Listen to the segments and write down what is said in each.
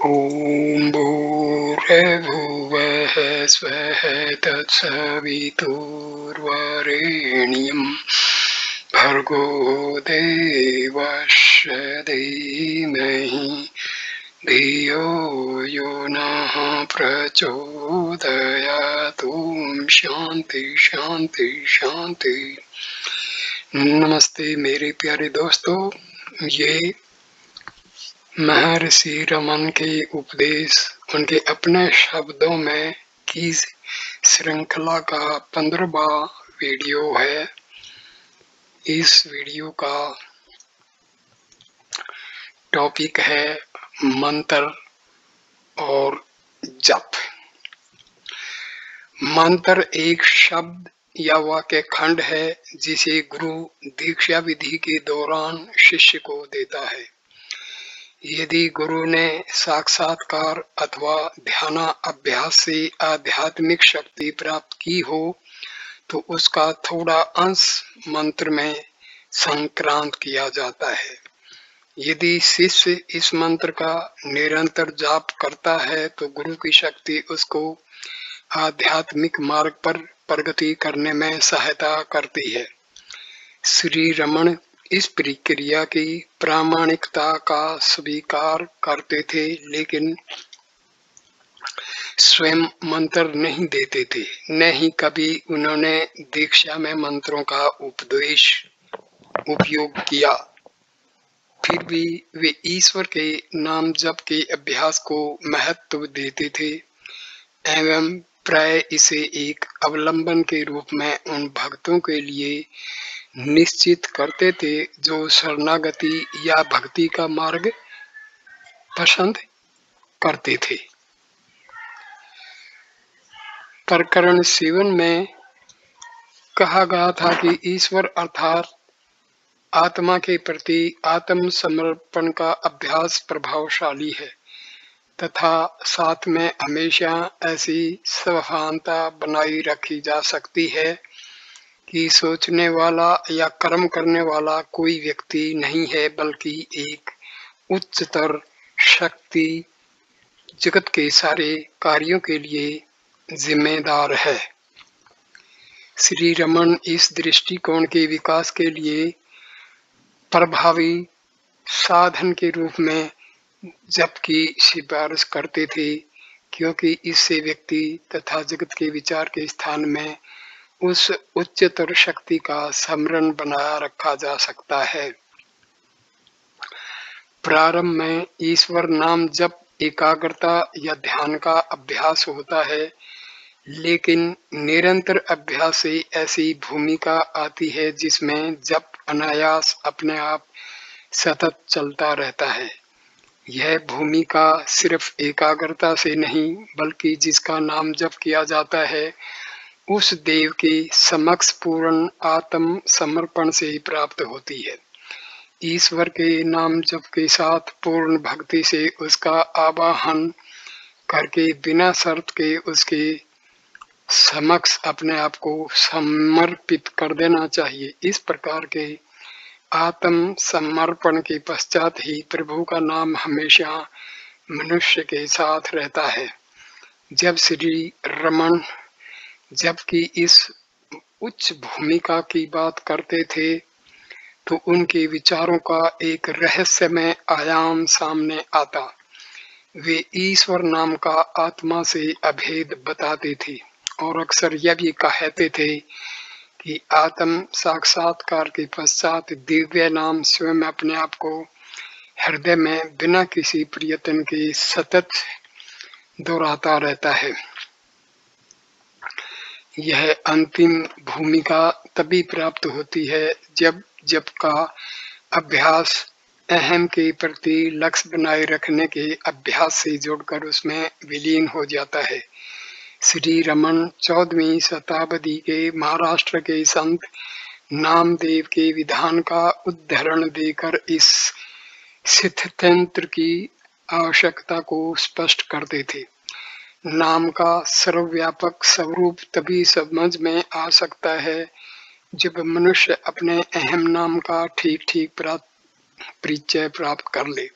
ॐ भूर्भुवः स्वः तत्सवितुर्वरेण्यं भर्गो देवस्य धीमहि धियो यो नः प्रचोदयात्। ॐ शांति शांति शांति। नमस्ते मेरे प्यारे दोस्तों, ये महर्षि रमन के उपदेश उनके अपने शब्दों में की श्रृंखला का 15वां वीडियो है। इस वीडियो का टॉपिक है मंत्र और जप। मंत्र एक शब्द या वाक्य खंड है जिसे गुरु दीक्षा विधि के दौरान शिष्य को देता है। यदि गुरु ने साक्षात्कार अथवा ध्यान अभ्यास से आध्यात्मिक शक्ति प्राप्त की हो तो उसका थोड़ा अंश मंत्र में संक्रांत किया जाता है। यदि शिष्य इस मंत्र का निरंतर जाप करता है तो गुरु की शक्ति उसको आध्यात्मिक मार्ग पर प्रगति करने में सहायता करती है। श्री रमन इस प्रक्रिया की प्रामाणिकता का स्वीकार करते थे, लेकिन स्वयं मंत्र नहीं देते थे, न ही कभी उन्होंने दीक्षा में मंत्रों का उपयोग किया। फिर भी वे ईश्वर के नाम जप के अभ्यास को महत्व देते थे एवं प्राय इसे एक अवलंबन के रूप में उन भक्तों के लिए निश्चित करते थे जो शरणागति या भक्ति का मार्ग पसंद करते थे। प्रकरण 7 में कहा गया था कि ईश्वर अर्थात आत्मा के प्रति आत्मसमर्पण का अभ्यास प्रभावशाली है तथा साथ में हमेशा ऐसी सावधानता बनाई रखी जा सकती है कि सोचने वाला या कर्म करने वाला कोई व्यक्ति नहीं है, बल्कि एक उच्चतर शक्ति जगत के सारे कार्यों के लिए जिम्मेदार है। श्री रमन इस दृष्टिकोण के विकास के लिए प्रभावी साधन के रूप में जप की सिफारिश करते थे, क्योंकि इससे व्यक्ति तथा जगत के विचार के स्थान में उस उच्चतर शक्ति का स्मरण बनाया रखा जा सकता है। प्रारंभ में ईश्वर नाम जप एकाग्रता या ध्यान का अभ्यास होता है, लेकिन निरंतर अभ्यास से ऐसी भूमिका आती है जिसमें जप अनायास अपने आप सतत चलता रहता है। यह भूमिका सिर्फ एकाग्रता से नहीं, बल्कि जिसका नाम जप किया जाता है उस देव के समक्ष पूर्ण आत्म समर्पण से प्राप्त होती है। ईश्वर के नाम जप के साथ पूर्ण भक्ति से उसका आवाहन करके बिना शर्त के उसके समक्ष अपने आप को समर्पित कर देना चाहिए। इस प्रकार के आत्म समर्पण के पश्चात ही प्रभु का नाम हमेशा मनुष्य के साथ रहता है। जब श्री रमन जबकि इस उच्च भूमिका की बात करते थे तो उनके विचारों का एक रहस्यमय आयाम सामने आता। वे ईश्वर नाम का आत्मा से अभेद बताते थे और अक्सर यह भी कहते थे कि आत्म साक्षात्कार के पश्चात दिव्य नाम स्वयं अपने आप को हृदय में बिना किसी प्रयत्न के सतत दोहराता रहता है। यह अंतिम भूमिका तभी प्राप्त होती है जब जप का अभ्यास अहम के प्रति लक्ष्य बनाए रखने के अभ्यास से जोड़कर उसमें विलीन हो जाता है। श्री रमन 14वीं शताब्दी के महाराष्ट्र के संत नामदेव के विधान का उदाहरण देकर इस सिद्धांत की आवश्यकता को स्पष्ट करते थे। नाम का सर्वव्यापक स्वरूप तभी समझ में आ सकता है जब मनुष्य अपने अहम नाम का ठीक ठीक परिचय प्राप्त कर ले।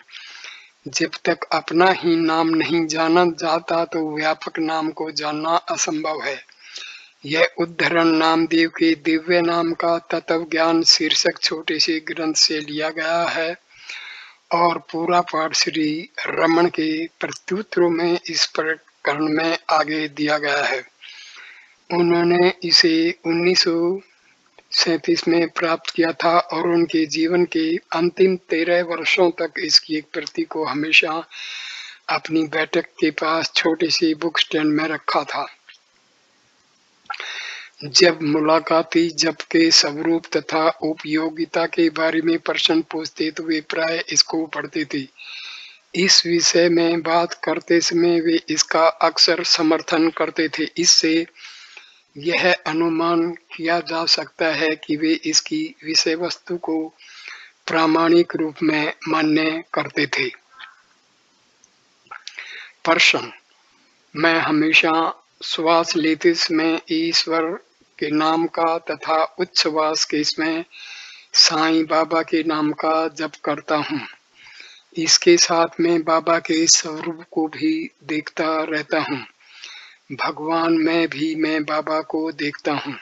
जब तक अपना ही नाम नहीं जाना जाता तो व्यापक नाम को जानना असंभव है। यह उद्धरण नामदेव के दिव्य नाम का तत्व ज्ञान शीर्षक छोटे से ग्रंथ से लिया गया है और पूरा पाठ श्री रमन के प्रत्युत्तरों में इस प्रकरण में आगे दिया गया है। उन्होंने इसे 1937 में प्राप्त किया था और उनके जीवन के अंतिम 13 वर्षों तक इसकी एक प्रति को हमेशा अपनी बैठक के पास छोटे से बुक स्टैंड में रखा था। जब मुलाकाती जप के स्वरूप तथा उपयोगिता के बारे में प्रश्न पूछते तो वे प्राय इसको पढ़ते थे। इस विषय में बात करते समय वे इसका अक्सर समर्थन करते थे। इससे यह अनुमान किया जा सकता है कि वे इसकी विषय वस्तु को प्रामाणिक रूप में मान्य करते थे। प्रश्न: मैं हमेशा श्वास लेते समय ईश्वर के नाम का तथा उच्छ्वास के समय साईं बाबा के नाम का जप करता हूँ। इसके साथ मैं बाबा के स्वरूप को भी देखता रहता हूँ। भगवान में भी मैं बाबा को देखता हूँ।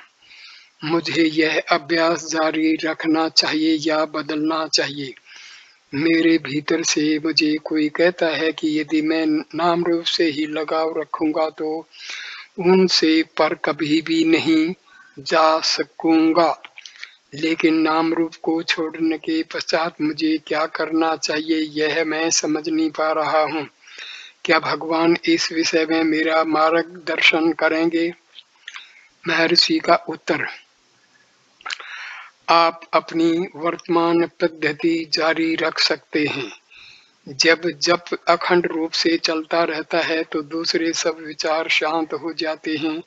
मुझे यह अभ्यास जारी रखना चाहिए या बदलना चाहिए? मेरे भीतर से मुझे कोई कहता है कि यदि मैं नाम रूप से ही लगाव रखूंगा तो उनसे पर कभी भी नहीं जा सकूंगा। लेकिन नाम रूप को छोड़ने के पश्चात मुझे क्या करना चाहिए यह मैं समझ नहीं पा रहा हूँ। क्या भगवान इस विषय में मेरा मार्गदर्शन करेंगे? महर्षि का उत्तर: आप अपनी वर्तमान पद्धति जारी रख सकते हैं। जब जप अखंड रूप से चलता रहता है तो दूसरे सब विचार शांत हो जाते हैं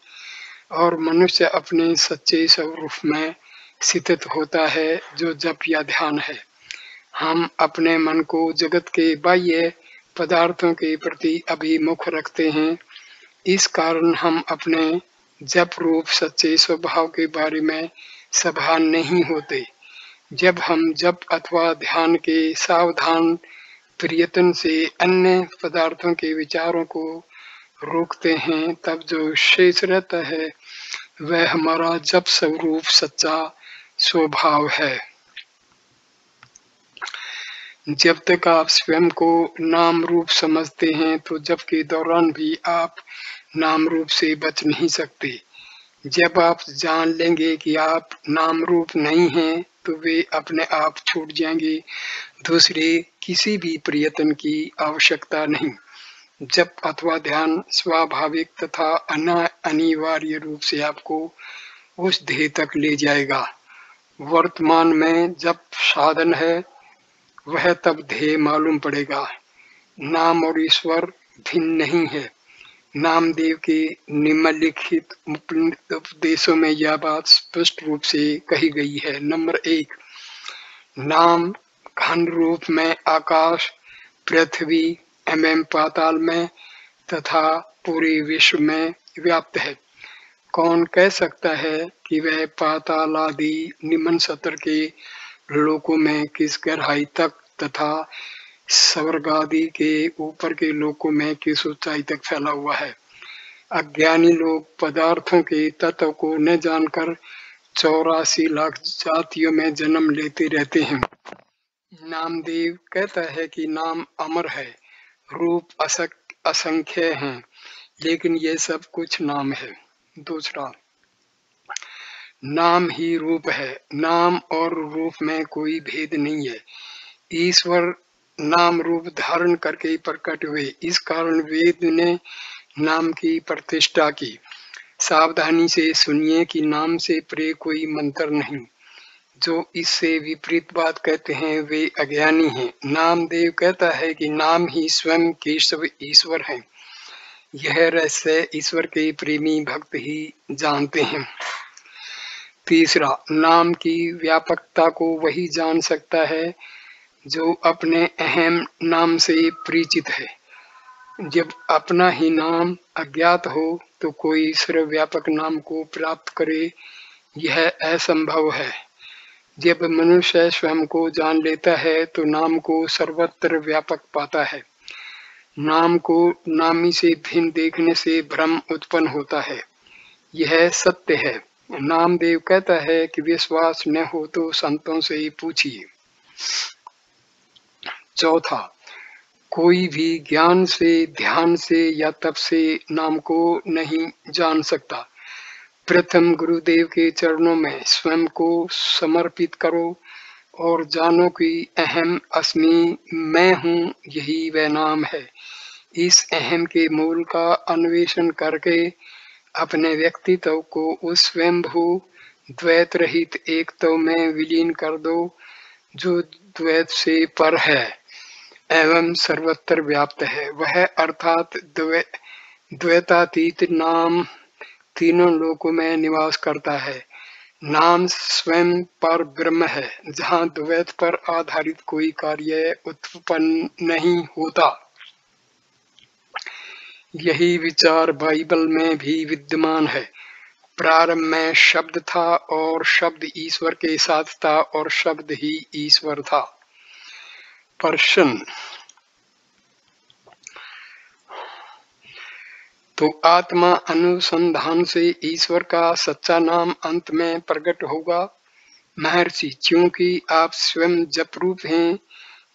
और मनुष्य अपने सच्चे स्वरूप में स्थित होता है जो जप या ध्यान है। हम अपने मन को जगत के बाह्य पदार्थों के प्रति अभिमुख रखते हैं। इस कारण हम अपने जप रूप सच्चे स्वभाव के बारे में सावधान नहीं होते। जब हम जप अथवा ध्यान के सावधान प्रयत्न से अन्य पदार्थों के विचारों को रोकते हैं तब जो शेष रहता है वह हमारा जप स्वरूप सच्चा स्वभाव है। जब तक आप स्वयं को नाम रूप समझते हैं तो जप के दौरान भी आप नाम रूप से बच नहीं सकते। जब आप जान लेंगे कि आप नाम रूप नहीं हैं तो वे अपने आप छूट जाएंगे। दूसरे किसी भी प्रयत्न की आवश्यकता नहीं। जप अथवा ध्यान स्वाभाविक तथा अनिवार्य रूप से आपको उस ध्येय तक ले जाएगा। वर्तमान में जप साधन है, वह तब ध्येय मालूम पड़ेगा। नाम और ईश्वर भिन्न नहीं है। नामदेव के निम्नलिखित उपदेशों में यह बात स्पष्ट रूप से कही गई है। नंबर 1, नाम घन रूप में आकाश, पृथ्वी एवं पाताल में तथा पूरे विश्व में व्याप्त है। कौन कह सकता है कि वह पाताल आदि निम्न सतर के लोकों में किस गहराई तक तथा स्वर्ग आदि के ऊपर के लोकों में किस ऊंचाई तक फैला हुआ है? अज्ञानी लोग पदार्थों के तत्व को न जानकर 84 लाख जातियों में जन्म लेते रहते हैं। नामदेव कहता है कि नाम अमर है, रूप असंख्य हैं, लेकिन ये सब कुछ नाम है। दूसरा, नाम ही रूप है। नाम और रूप में कोई भेद नहीं है। ईश्वर नाम रूप धारण करके प्रकट हुए, इस कारण वेद ने नाम की प्रतिष्ठा की। सावधानी से सुनिए कि नाम से परे कोई मंत्र नहीं। जो इससे विपरीत बात कहते हैं वे अज्ञानी हैं। नामदेव कहता है कि नाम ही स्वयं केशव ईश्वर है। यह रहस्य ईश्वर के प्रेमी भक्त ही जानते हैं। तीसरा, नाम की व्यापकता को वही जान सकता है जो अपने अहम नाम से परिचित है। जब अपना ही नाम अज्ञात हो तो कोई सर्वव्यापक नाम को प्राप्त करे, यह असंभव है। जब मनुष्य स्वयं को जान लेता है तो नाम को सर्वत्र व्यापक पाता है। नाम को नामी से भिन्न देखने से भ्रम उत्पन्न होता है, यह सत्य है। नामदेव कहता है कि विश्वास न हो तो संतों से ही पूछिए। चौथा, कोई भी ज्ञान से, ध्यान से या तप से नाम को नहीं जान सकता। प्रथम गुरुदेव के चरणों में स्वयं को समर्पित करो और जानो कि अहम अस्मि, मैं हूँ, यही वह नाम है। इस अहम के मूल का अन्वेषण करके अपने व्यक्तित्व को उस स्वयंभू द्वैत रहित एकत्व में विलीन कर दो, जो द्वैत से पर है एवं सर्वत्र व्याप्त है। वह अर्थात द्वैतातीत नाम तीनों लोकों में निवास करता है। नाम स्वयं पर ब्रह्म है, जहाँ द्वैत पर आधारित कोई कार्य उत्पन्न नहीं होता। यही विचार बाइबल में भी विद्यमान है। प्रारंभ में शब्द था और शब्द ईश्वर के साथ था और शब्द ही ईश्वर था। प्रश्न, तो आत्मा अनुसंधान से ईश्वर का सच्चा नाम अंत में प्रकट होगा। महर्षि, क्योंकि आप स्वयं जप रूप हैं,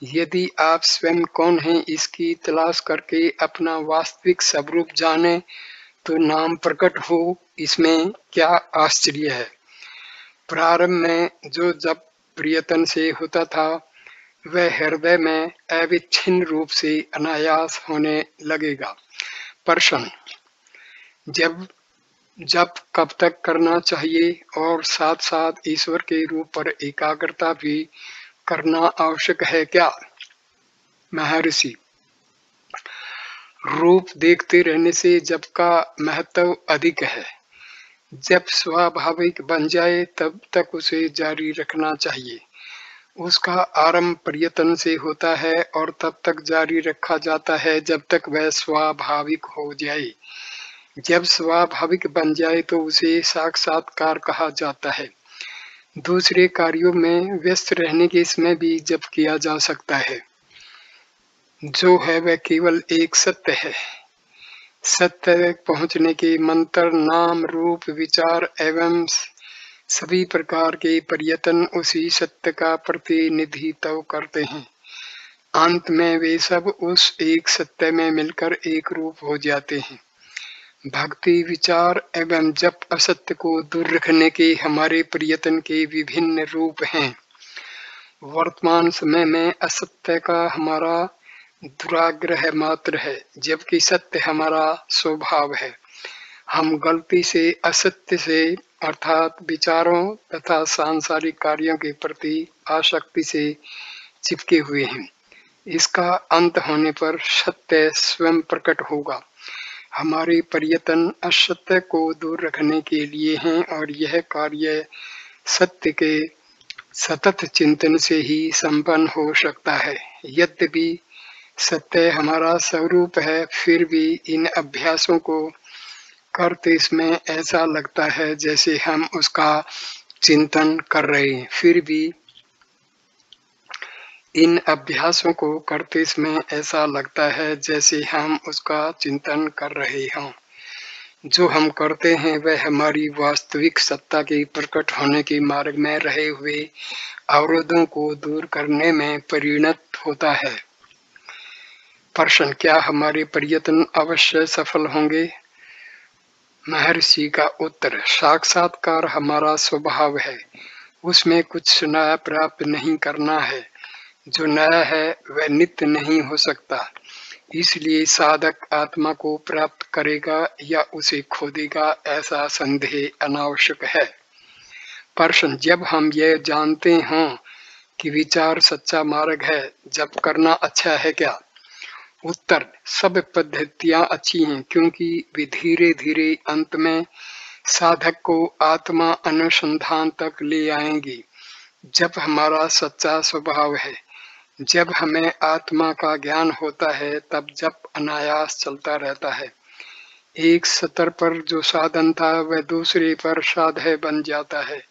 यदि आप स्वयं कौन हैं इसकी तलाश करके अपना वास्तविक स्वरूप जाने तो नाम प्रकट हो, इसमें क्या आश्चर्य है। प्रारंभ में जो जप प्रयत्न से होता था वह हृदय में अविच्छिन्न रूप से अनायास होने लगेगा। प्रश्न, जब कब तक करना चाहिए और साथ साथ ईश्वर के रूप पर एकाग्रता भी करना आवश्यक है क्या। महर्षि, रूप देखते रहने से जप का महत्व अधिक है। जब स्वाभाविक बन जाए तब तक उसे जारी रखना चाहिए। उसका आरंभ प्रयत्न से होता है और तब तक जारी रखा जाता है जब तक वह स्वाभाविक हो जाए। जब स्वाभाविक बन जाए तो उसे साक्षात्कार कहा जाता है। दूसरे कार्यों में व्यस्त रहने के समय भी जप किया जा सकता है। जो है वह केवल एक सत्य है। सत्य तक पहुंचने के मंत्र, नाम, रूप, विचार एवं सभी प्रकार के प्रयत्न उसी सत्य का प्रतिनिधित्व करते हैं। अंत में वे सब उस एक सत्य में मिलकर एक रूप हो जाते हैं। भक्ति, विचार एवं जप असत्य को दूर रखने के हमारे प्रयत्न के विभिन्न रूप हैं। वर्तमान समय में असत्य का हमारा दुराग्रह मात्र है, जबकि सत्य हमारा स्वभाव है। हम गलती से असत्य से अर्थात विचारों तथा सांसारिक कार्यों के प्रति आसक्ति से चिपके हुए हैं। इसका अंत होने पर सत्य स्वयं प्रकट होगा। हमारे प्रयत्न असत्य को दूर रखने के लिए हैं और यह कार्य सत्य के सतत चिंतन से ही संपन्न हो सकता है। यद्यपि सत्य हमारा स्वरूप है, फिर भी इन अभ्यासों को करते इसमें ऐसा लगता है जैसे हम उसका चिंतन कर रहे हैं। फिर भी इन अभ्यासों को करते समय ऐसा लगता है जैसे हम उसका चिंतन कर रहे हों। जो हम करते हैं वह हमारी वास्तविक सत्ता के प्रकट होने के मार्ग में रहे हुए अवरोधों को दूर करने में परिणत होता है। प्रश्न, क्या हमारे प्रयत्न अवश्य सफल होंगे। महर्षि का उत्तर, साक्षात्कार हमारा स्वभाव है, उसमें कुछ नया प्राप्त नहीं करना है। जो नया है वह नित्य नहीं हो सकता, इसलिए साधक आत्मा को प्राप्त करेगा या उसे खो देगा, ऐसा संदेह अनावश्यक है। प्रश्न, जब हम यह जानते हों कि विचार सच्चा मार्ग है, जप करना अच्छा है क्या। उत्तर, सब पद्धतियां अच्छी हैं, क्योंकि वे धीरे धीरे अंत में साधक को आत्मा अनुसंधान तक ले आएंगी। जप हमारा सच्चा स्वभाव है। जब हमें आत्मा का ज्ञान होता है तब जप अनायास चलता रहता है। एक स्तर पर जो साधन था वह दूसरे पर साध्य बन जाता है।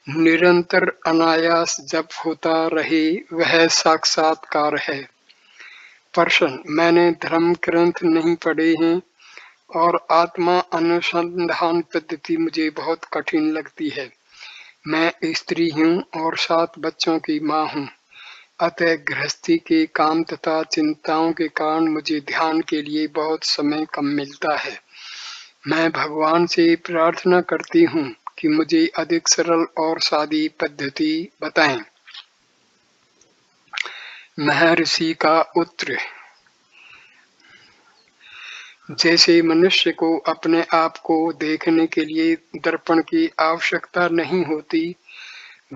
निरंतर अनायास जप होता रहे वह साक्षात्कार है। प्रश्न, मैंने धर्म ग्रंथ नहीं पढ़े हैं और आत्मा अनुसंधान पद्धति मुझे बहुत कठिन लगती है। मैं स्त्री हूँ और 7 बच्चों की माँ हूँ, अतः गृहस्थी के काम तथा चिंताओं के कारण मुझे ध्यान के लिए बहुत समय कम मिलता है। मैं भगवान से प्रार्थना करती हूँ कि मुझे अधिक सरल और सादी पद्धति बताएं। महर्षि का उत्तर, जैसे मनुष्य को अपने आप को देखने के लिए दर्पण की आवश्यकता नहीं होती,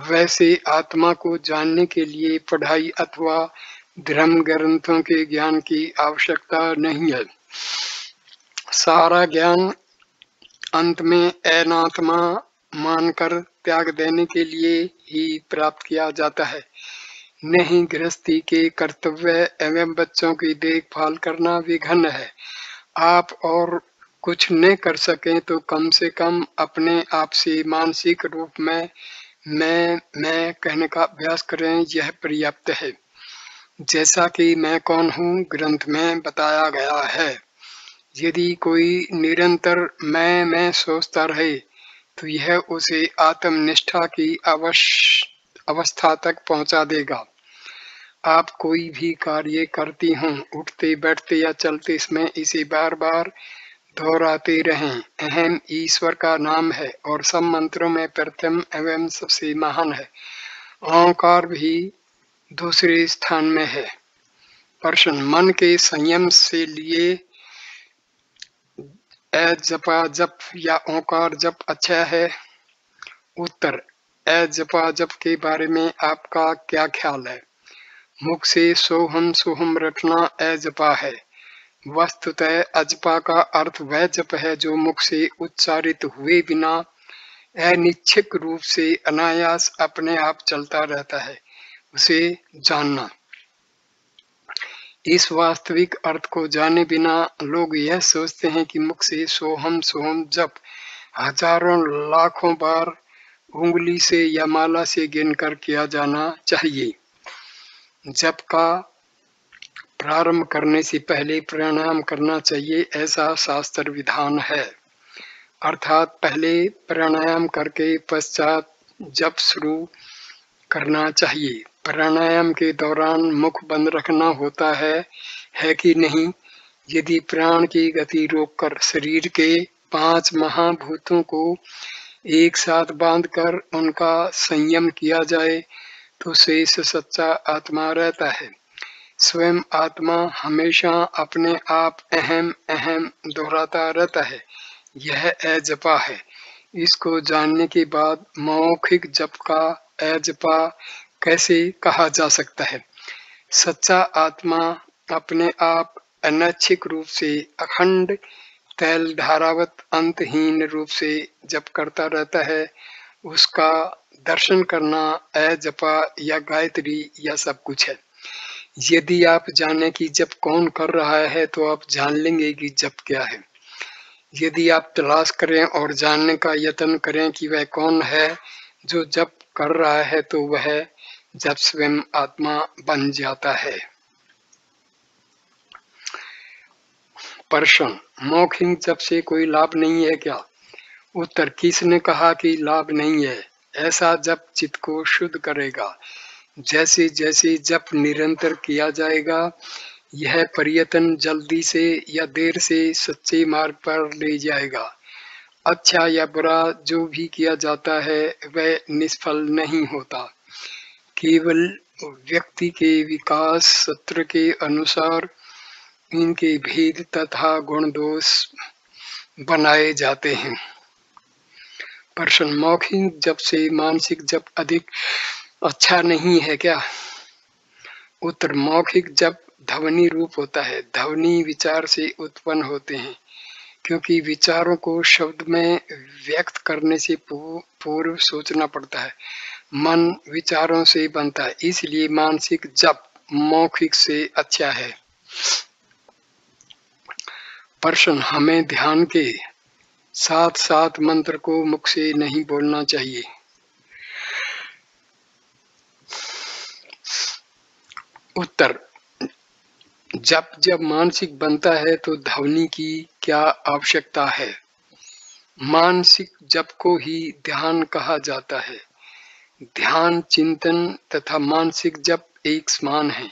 वैसे आत्मा को जानने के लिए पढ़ाई अथवा धर्म ग्रंथों के ज्ञान की आवश्यकता नहीं है। सारा ज्ञान अंत में अनात्मा मानकर त्याग देने के लिए ही प्राप्त किया जाता है। नहीं, गृहस्थी के कर्तव्य एवं बच्चों की देखभाल करना विघ्न है। आप और कुछ न कर सकें तो कम से कम अपने आप से मानसिक रूप में मैं कहने का अभ्यास करें, यह पर्याप्त है। जैसा कि मैं कौन हूँ ग्रंथ में बताया गया है। यदि कोई निरंतर मैं सोचता रहे तो यह उसे आत्मनिष्ठा की अवस्था तक पहुंचा देगा। आप कोई भी कार्य करती हों, उठते बैठते या चलते समय इसे बार बार दोहराते रहें। अहम ईश्वर का नाम है और सब मंत्रों में प्रथम एवं सबसे महान है। ओंकार भी दूसरे स्थान में है। प्रश्न, मन के संयम से लिए जपा जप या ओंकार जप अच्छा है? उत्तर, जपा जप के बारे में आपका क्या ख्याल है? मुख से सोहम सोहम रटना अजपा है। वस्तुतः अजपा का अर्थ वह जप है जो मुख से उच्चारित हुए बिना अनिच्छिक रूप से अनायास अपने आप चलता रहता है, उसे जानना। इस वास्तविक अर्थ को जाने बिना लोग यह सोचते हैं कि मुख से सोहम सोहम जप हजारों लाखों बार उंगली से या माला से गिनकर किया जाना चाहिए। जप का प्रारंभ करने से पहले प्राणायाम करना चाहिए, ऐसा शास्त्र विधान है। अर्थात पहले प्राणायाम करके पश्चात जप शुरू करना चाहिए। प्राणायाम के दौरान मुख बंद रखना होता है कि नहीं? यदि प्राण की गति रोककर शरीर के 5 महाभूतों को एक साथ बांधकर उनका संयम किया जाए तो शेष सच्चा आत्मा रहता है। स्वयं आत्मा हमेशा अपने आप अहम अहम दोहराता रहता है। यह अजपा है। इसको जानने के बाद मौखिक जप का अजपा कैसे कहा जा सकता है? सच्चा आत्मा अपने आप अनैच्छिक रूप से अखंड तैल धारावत अंतहीन रूप से जप करता रहता है। उसका दर्शन करना अजपा या गायत्री या सब कुछ है। यदि आप जाने कि जप कौन कर रहा है तो आप जान लेंगे कि जप क्या है। यदि आप तलाश करें और जानने का यत्न करें कि वह कौन है जो जप कर रहा है तो वह जप स्वयं आत्मा बन जाता है। प्रश्न, मौखिक जप से कोई लाभ नहीं है क्या? उत्तर, किसने कहा कि लाभ नहीं है? ऐसा जप चित्त को शुद्ध करेगा। जैसे जैसे जप निरंतर किया जाएगा, यह प्रयत्न जल्दी से या देर से सच्चे मार्ग पर ले जाएगा। अच्छा या बुरा जो भी किया जाता है वह निष्फल नहीं होता। केवल व्यक्ति के विकास सत्र के अनुसार इनके भेद तथा गुण दोष बनाए जाते हैं। प्रश्न, मौखिक जप से मानसिक जप अधिक अच्छा नहीं है क्या? उत्तर, मौखिक जप ध्वनि रूप होता है। ध्वनि विचार से उत्पन्न होते हैं। क्योंकि विचारों को शब्द में व्यक्त करने से पूर्व सोचना पड़ता है। मन विचारों से बनता है, इसलिए मानसिक जप मौखिक से अच्छा है। प्रश्न, हमें ध्यान के साथ साथ मंत्र को मुख से नहीं बोलना चाहिए? उत्तर, जप जब मानसिक बनता है तो ध्वनि की क्या आवश्यकता है? मानसिक जप को ही ध्यान कहा जाता है। ध्यान, चिंतन तथा मानसिक जप एक समान है।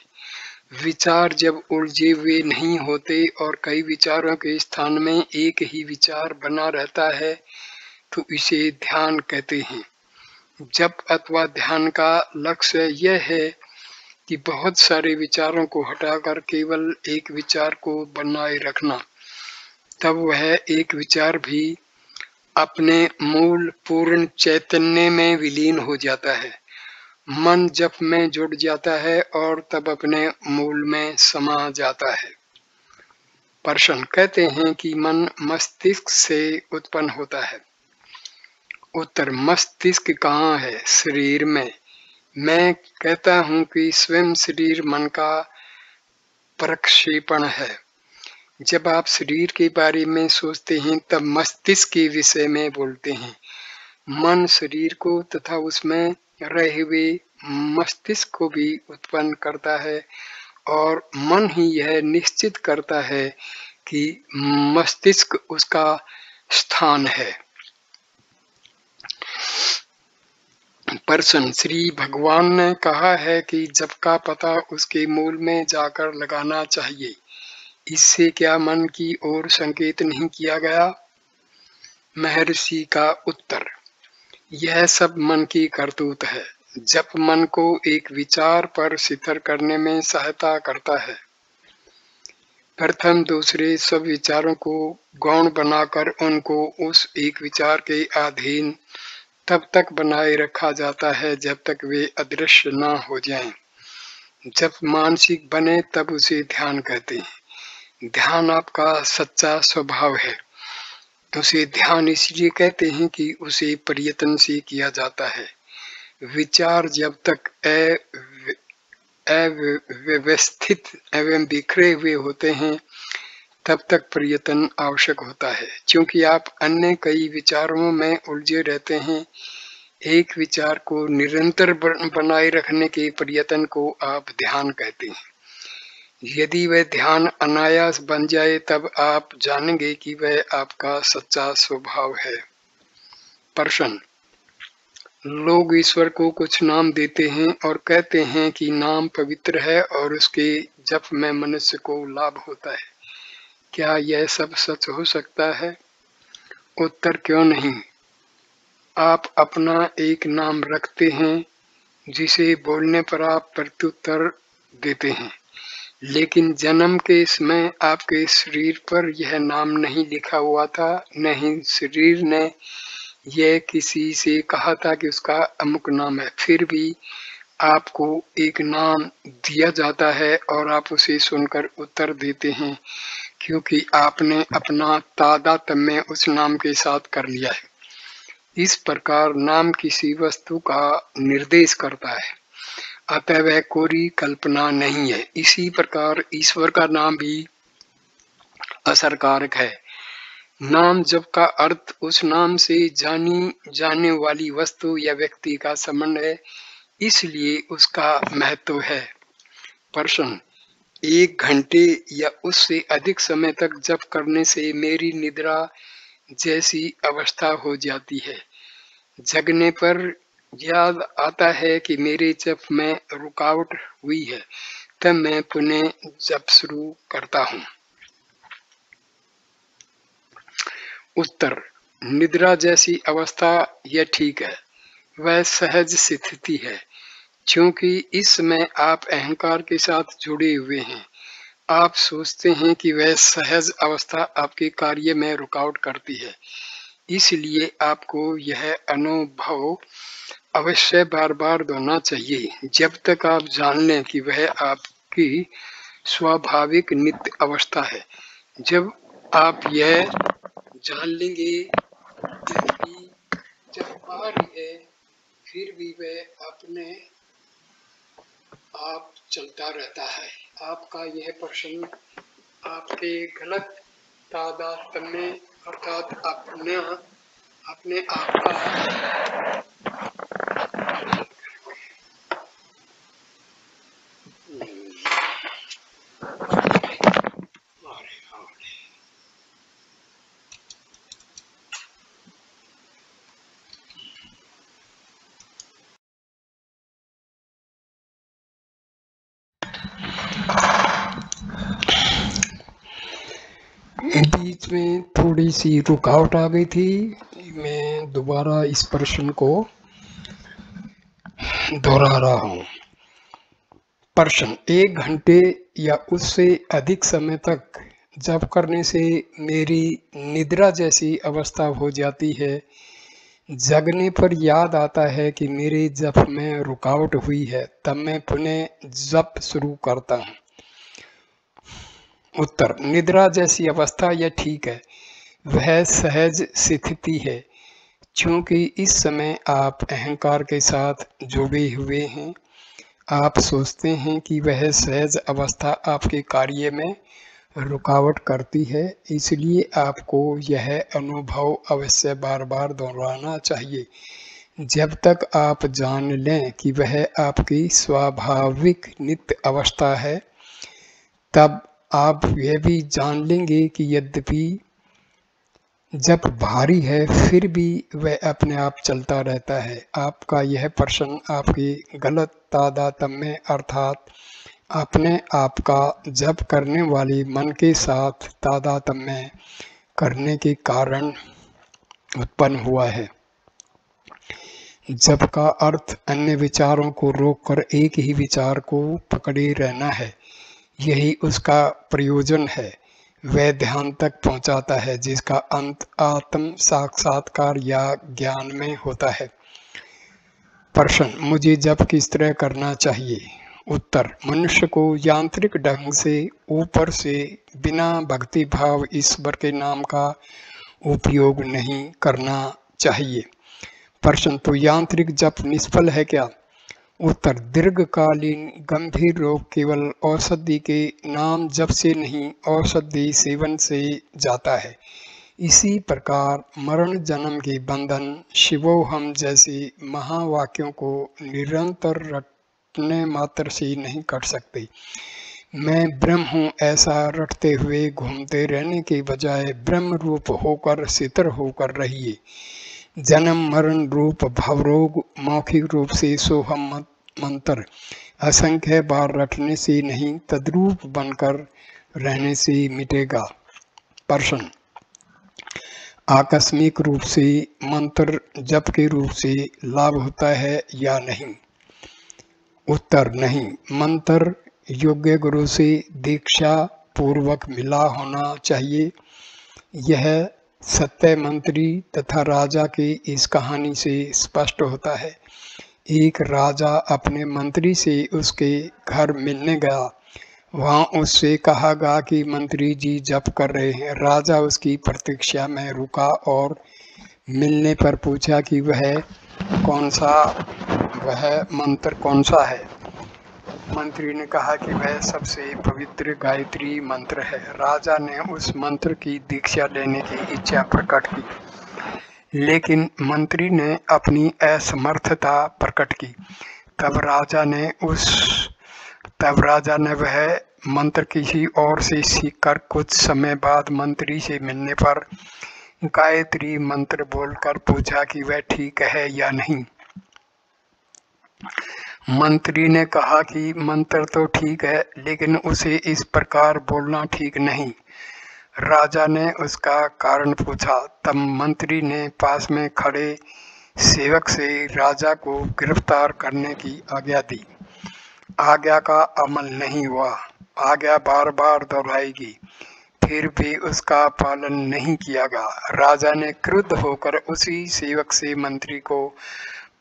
विचार जब उलझे हुए नहीं होते और कई विचारों के स्थान में एक ही विचार बना रहता है तो इसे ध्यान कहते हैं। जप अथवा ध्यान का लक्ष्य यह है कि बहुत सारे विचारों को हटाकर केवल एक विचार को बनाए रखना। तब वह एक विचार भी अपने मूल पूर्ण चैतन्य में विलीन हो जाता है। मन जप में जुड़ जाता है और तब अपने मूल में समा जाता है। प्रश्न, कहते हैं कि मन मस्तिष्क से उत्पन्न होता है। उत्तर, मस्तिष्क कहाँ है? शरीर में। मैं कहता हूँ कि स्वयं शरीर मन का प्रक्षेपण है। जब आप शरीर के बारे में सोचते हैं तब मस्तिष्क के विषय में बोलते हैं। मन शरीर को तथा उसमें रहे हुए मस्तिष्क को भी उत्पन्न करता है और मन ही यह निश्चित करता है कि मस्तिष्क उसका स्थान है। प्रश्न, श्री भगवान ने कहा है कि जप का पता उसके मूल में जाकर लगाना चाहिए। इससे क्या मन की ओर संकेत नहीं किया गया? महर्षि का उत्तर, यह सब मन की करतूत है। जप मन को एक विचार पर स्थिर करने में सहायता करता है। प्रथम दूसरे सब विचारों को गौण बनाकर उनको उस एक विचार के अधीन तब तक बनाए रखा जाता है जब तक वे अदृश्य न हो जाएं। जब मानसिक बने तब उसे ध्यान कहते हैं। ध्यान आपका सच्चा स्वभाव है। उसे ध्यान इसलिए कहते हैं कि उसे प्रयत्न से किया जाता है। विचार जब तक अव्यवस्थित एवं बिखरे हुए होते हैं तब तक प्रयत्न आवश्यक होता है। क्योंकि आप अन्य कई विचारों में उलझे रहते हैं, एक विचार को निरंतर बनाए रखने के प्रयत्न को आप ध्यान कहते हैं। यदि वह ध्यान अनायास बन जाए तब आप जानेंगे कि वह आपका सच्चा स्वभाव है। प्रश्न, लोग ईश्वर को कुछ नाम देते हैं और कहते हैं कि नाम पवित्र है और उसके जप में मनुष्य को लाभ होता है। क्या यह सब सच हो सकता है? उत्तर, क्यों नहीं। आप अपना एक नाम रखते हैं जिसे बोलने पर आप प्रत्युत्तर देते हैं, लेकिन जन्म के समय आपके शरीर पर यह नाम नहीं लिखा हुआ था, नहीं शरीर ने यह किसी से कहा था कि उसका अमुक नाम है। फिर भी आपको एक नाम दिया जाता है और आप उसे सुनकर उत्तर देते हैं क्योंकि आपने अपना तादात्म्य उस नाम के साथ कर लिया है। इस प्रकार नाम किसी वस्तु का निर्देश करता है, अतः वह कोरी कल्पना नहीं है। इसी प्रकार ईश्वर का नाम भी असरकारक है। नाम जप का अर्थ उस नाम से जानी जाने वाली वस्तु या व्यक्ति का संबंध है, इसलिए उसका महत्व है। प्रश्न, 1 घंटे या उससे अधिक समय तक जप करने से मेरी निद्रा जैसी अवस्था हो जाती है। जगने पर याद आता है कि मेरे जप में रुकावट हुई है, तब मैं पुनः जप शुरू करता हूँ। उत्तर, निद्रा जैसी अवस्था यह ठीक है, वह सहज स्थिति है, क्योंकि इस समय आप अहंकार के साथ जुड़े हुए हैं। आप सोचते हैं कि वह सहज अवस्था आपके कार्य में रुकावट करती है, इसलिए आपको यह अनुभव अवश्य बार बार दोहराना चाहिए जब तक आप जान लें कि वह आपकी स्वाभाविक नित्य अवस्था है। जब आप यह जान लेंगे कि जब आ रही है फिर भी वह अपने आप चलता रहता है। आपका यह प्रश्न आपके गलत तादात्म्य अर्थात अपने आप का बीच में थोड़ी सी रुकावट आ गई थी। मैं दोबारा इस प्रश्न को दोहरा रहा हूँ। प्रश्न: 1 घंटे या उससे अधिक समय तक जप करने से मेरी निद्रा जैसी अवस्था हो जाती है। जगने पर याद आता है कि मेरे जप में रुकावट हुई है, तब मैं पुनः जप शुरू करता हूँ। उत्तर: निद्रा जैसी अवस्था यह ठीक है, वह सहज स्थिति है। क्योंकि इस समय आप अहंकार के साथ जुड़े हुए हैं, आप सोचते हैं कि वह सहज अवस्था आपके कार्य में रुकावट करती है, इसलिए आपको यह अनुभव अवश्य बार बार दोहराना चाहिए जब तक आप जान लें कि वह आपकी स्वाभाविक नित्य अवस्था है। तब आप यह भी जान लेंगे कि यद्यपि जप भारी है, फिर भी वह अपने आप चलता रहता है। आपका यह प्रश्न आपके गलत तादात्म्य अर्थात अपने आप का जप करने वाले मन के साथ तादात्म्य करने के कारण उत्पन्न हुआ है। जप का अर्थ अन्य विचारों को रोककर एक ही विचार को पकड़े रहना है, यही उसका प्रयोजन है। वह ध्यान तक पहुंचाता है जिसका अंत आत्म साक्षात्कार या ज्ञान में होता है। प्रश्न: मुझे जप किस तरह करना चाहिए? उत्तर: मनुष्य को यांत्रिक ढंग से ऊपर से बिना भक्ति भाव ईश्वर के नाम का उपयोग नहीं करना चाहिए। प्रश्न: तो यांत्रिक जप निष्फल है क्या? उत्तर: दीर्घकालीन गंभीर रोग केवल औषधि के नाम जप से नहीं, औषधि सेवन से जाता है। इसी प्रकार मरण जन्म के बंधन शिवोहम जैसे महावाक्यों को निरंतर रटने मात्र से नहीं कट सकते। मैं ब्रह्म हूँ ऐसा रटते हुए घूमते रहने के बजाय ब्रह्म रूप होकर स्थिर होकर रहिए। जन्म मरण रूप भवरोग मौखिक रूप से सोहम मंत्र असंख्य बार रटने से नहीं, तद्रूप बनकर रहने से मिटेगा। प्रश्न: आकस्मिक रूप से मंत्र जप के रूप से लाभ होता है या नहीं? उत्तर: नहीं। मंत्र योग्य गुरु से दीक्षा पूर्वक मिला होना चाहिए। यह सत्य मंत्री तथा राजा की इस कहानी से स्पष्ट होता है। एक राजा अपने मंत्री से उसके घर मिलने गया। वहां उससे कहा गया कि मंत्री जी जप कर रहे हैं। राजा उसकी प्रतीक्षा में रुका और मिलने पर पूछा कि वह मंत्र कौन सा है। मंत्री ने कहा कि वह सबसे पवित्र गायत्री मंत्र है। राजा ने उस मंत्र की दीक्षा लेने की इच्छा प्रकट की, लेकिन मंत्री ने अपनी असमर्थता प्रकट की। तब राजा ने वह मंत्र किसी और से सीखकर कुछ समय बाद मंत्री से मिलने पर गायत्री मंत्र बोलकर पूछा कि वह ठीक है या नहीं। मंत्री ने कहा कि मंत्र तो ठीक है, लेकिन उसे इस प्रकार बोलना ठीक नहीं। राजा ने उसका कारण पूछा। तब मंत्री ने पास में खड़े सेवक से राजा को गिरफ्तार करने की आज्ञा दी। आज्ञा का अमल नहीं हुआ। आज्ञा बार बार दोहराएगी, फिर भी उसका पालन नहीं किया गया। राजा ने क्रुद्ध होकर उसी सेवक से मंत्री को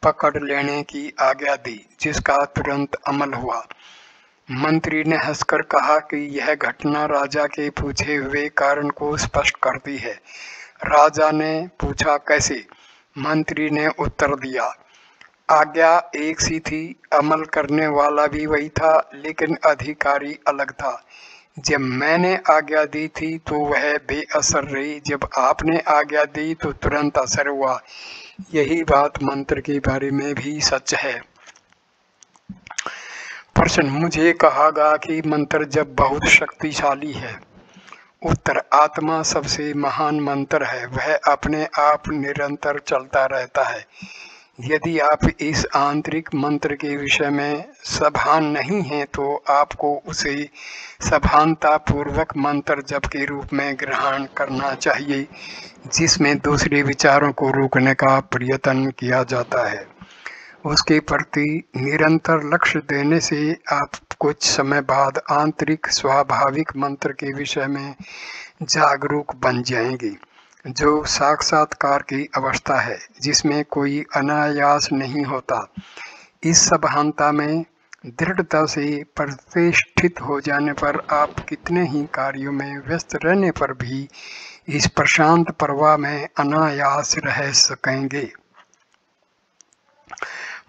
पकड़ लेने की आज्ञा दी, जिसका तुरंत अमल हुआ। मंत्री ने हंसकर कहा कि यह घटना राजा के पूछे हुए कारण को स्पष्ट करती है। राजा ने पूछा, कैसे? मंत्री ने उत्तर दिया, आज्ञा एक सी थी, अमल करने वाला भी वही था, लेकिन अधिकारी अलग था। जब मैंने आज्ञा दी थी तो वह बेअसर रही, जब आपने आज्ञा दी तो तुरंत असर हुआ। यही बात मंत्र के बारे में भी सच है। प्रश्न: मुझे कहा गया कि मंत्र जब बहुत शक्तिशाली है। उत्तर: आत्मा सबसे महान मंत्र है। वह अपने आप निरंतर चलता रहता है। यदि आप इस आंतरिक मंत्र के विषय में सभान नहीं हैं तो आपको उसे सभानतापूर्वक मंत्र जप के रूप में ग्रहण करना चाहिए, जिसमें दूसरे विचारों को रोकने का प्रयत्न किया जाता है। उसके प्रति निरंतर लक्ष्य देने से आप कुछ समय बाद आंतरिक स्वाभाविक मंत्र के विषय में जागरूक बन जाएंगे, जो साक्षात्कार की अवस्था है, जिसमें कोई अनायास नहीं होता। इस सभानता में दृढ़ता से प्रतिष्ठित हो जाने पर आप कितने ही कार्यों में व्यस्त रहने पर भी इस प्रशांत प्रवाह में अनायास रह सकेंगे।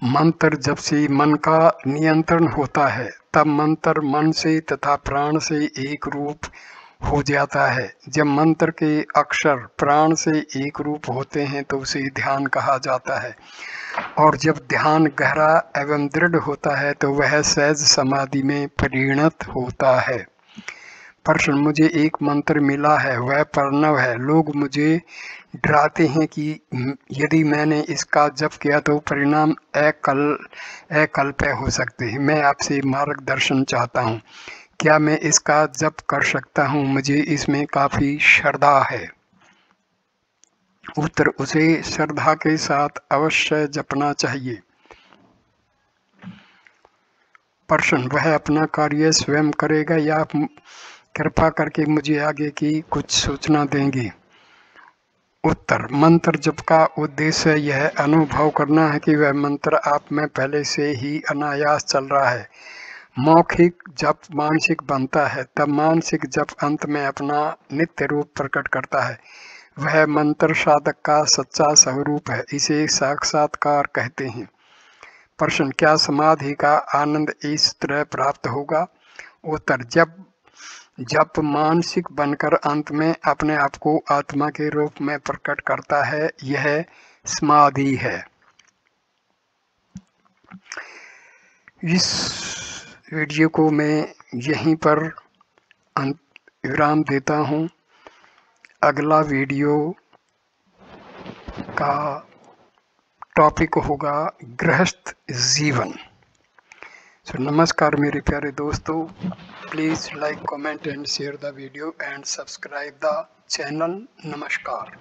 मंत्र जब से मन का नियंत्रण होता है, तब मंत्र मन से तथा प्राण से एक रूप हो जाता है। जब मंत्र के अक्षर प्राण से एक रूप होते हैं तो उसे ध्यान कहा जाता है, और जब ध्यान गहरा एवं दृढ़ होता है तो वह सहज समाधि में परिणत होता है। प्रश्न: मुझे एक मंत्र मिला है, वह प्रणव है। लोग मुझे डराते हैं कि यदि मैंने इसका जप किया तो परिणाम अकल्प्य हो सकते हैं। मैं आपसे मार्गदर्शन चाहता हूँ, क्या मैं इसका जप कर सकता हूँ? मुझे इसमें काफी श्रद्धा है। उत्तर: उसे श्रद्धा के साथ अवश्य जपना चाहिए। प्रश्न: वह अपना कार्य स्वयं करेगा या कृपा करके मुझे आगे की कुछ सूचना देंगे? उत्तर: मंत्र जप का उद्देश्य यह अनुभव करना है कि वह मंत्र आप में पहले से ही अनायास चल रहा है। मौखिक जप मानसिक बनता है, तब मानसिक जप अंत में अपना नित्य रूप प्रकट करता है। वह मंत्र साधक का सच्चा स्वरूप है, इसे साक्षात्कार कहते हैं। प्रश्न: क्या समाधि का आनंद इस तरह प्राप्त होगा? उत्तर: जब मानसिक बनकर अंत में अपने आप को आत्मा के रूप में प्रकट करता है, यह समाधि है। इस वीडियो को मैं यहीं पर विराम देता हूँ। अगला वीडियो का टॉपिक होगा गृहस्थ जीवन। नमस्कार मेरे प्यारे दोस्तों, please like, comment and share the video and subscribe the channel. नमस्कार।